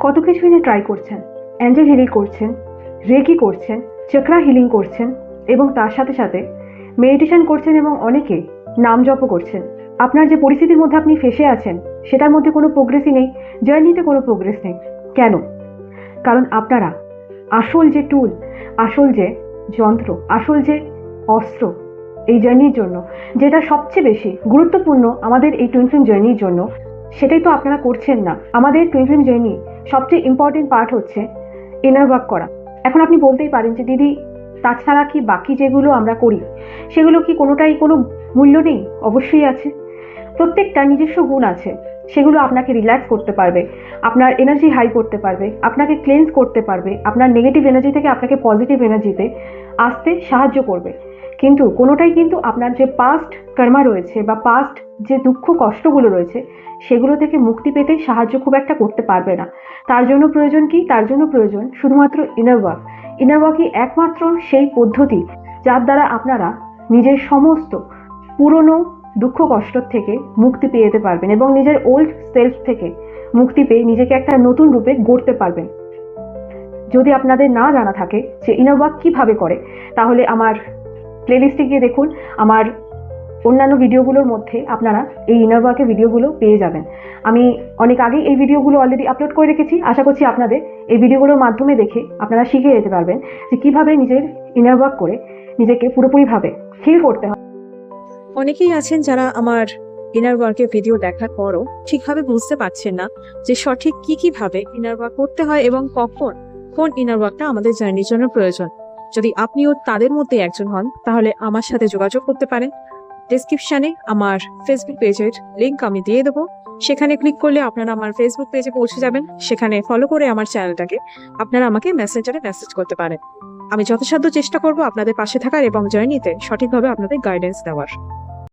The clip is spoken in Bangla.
কত কিছু নিয়ে ট্রাই করছেন, অ্যাঞ্জেল হিলিং করছেন, রেকি করছেন, চক্রা হিলিং করছেন এবং তার সাথে সাথে মেডিটেশন করছেন এবং অনেকে নাম জপও করছেন। আপনার যে পরিস্থিতির মধ্যে আপনি ফেসে আছেন সেটার মধ্যে কোনো প্রোগ্রেসই নেই, জার্নিতে কোনো প্রোগ্রেস নেই। কেন? কারণ আপনারা আসল যে টুল, আসল যে যন্ত্র, আসল যে অস্ত্র এই জার্নির জন্য, যেটা সবচেয়ে বেশি গুরুত্বপূর্ণ আমাদের এই টুইন ফ্লেম জার্নির জন্য, সেটাই তো আপনারা করছেন না। আমাদের টুইন ফ্লেম জার্নি সবচেয়ে ইম্পর্টেন্ট পার্ট হচ্ছে ইনার ওয়ার্ক করা। এখন আপনি বলতেই পারেন যে দিদি তাছাড়া কি বাকি যেগুলো আমরা করি সেগুলো কি কোনোটাই কোনো মূল্য নেই? অবশ্যই আছে। প্রত্যেকটা নিজস্ব গুণ আছে, সেগুলো আপনাকে রিল্যাক্স করতে পারবে, আপনার এনার্জি হাই করতে পারবে, আপনাকে ক্লেন্স করতে পারবে, আপনার নেগেটিভ এনার্জি থেকে আপনাকে পজিটিভ এনার্জিতে আসতে সাহায্য করবে। কিন্তু কোনোটাই কিন্তু আপনার যে পাস্ট কর্মা রয়েছে বা পাস্ট যে দুঃখ কষ্টগুলো রয়েছে সেগুলো থেকে মুক্তি পেতে সাহায্য খুব একটা করতে পারবে না। তার জন্য প্রয়োজন কি? তার জন্য প্রয়োজন শুধুমাত্র ইনার ওয়ার্ক। ইনার ওয়ার্কই একমাত্র সেই পদ্ধতি যার দ্বারা আপনারা নিজের সমস্ত পুরনো দুঃখ কষ্ট থেকে মুক্তি পেয়ে যেতে পারবেন এবং নিজের ওল্ড সেলফ থেকে মুক্তি পেয়ে নিজেকে একটা নতুন রূপে গড়তে পারবেন। যদি আপনাদের না জানা থাকে যে ইনার ওয়ার্ক কিভাবে করে, তাহলে আমার প্লেলিস্টে গিয়ে দেখুন, আমার অন্যান্য ভিডিওগুলোর মধ্যে আপনারা এই ইনার ওয়ার্কের ভিডিওগুলো পেয়ে যাবেন। আমি অনেক আগেই এই ভিডিওগুলো অলরেডি আপলোড করে রেখেছি। আশা করছি আপনাদের এই ভিডিওগুলোর মাধ্যমে দেখে আপনারা শিখে যেতে পারবেন যে কিভাবে নিজের ইনার ওয়ার্ক করে নিজেকে পুরোপুরিভাবে হিল করতে হয়। অনেকেই আছেন যারা আমার ইনার ওয়ার্কের ভিডিও দেখার পরও ঠিকভাবে বুঝতে পারছেন না যে সঠিক কিভাবে ইনার ওয়ার্ক করতে হয় এবং কখন কোন ইনার ওয়ার্কটা আমাদের জার্নির জন্য প্রয়োজন। যদি আপনিও তাদের মধ্যে একজন হন তাহলে আমার সাথে যোগাযোগ করতে পারেন। ডেসক্রিপশনে আমার ফেসবুক পেজের লিংক আমি দিয়ে দেবো, সেখানে ক্লিক করলে আপনারা আমার ফেসবুক পেজে পৌঁছে যাবেন। সেখানে ফলো করে আমার চ্যানেলটাকে আপনারা আমাকে মেসেঞ্জারে মেসেজ করতে পারেন। আমি যথাসাধ্য চেষ্টা করব আপনাদের পাশে থাকার এবং জার্নিতে সঠিকভাবে আপনাদের গাইডেন্স দেওয়ার।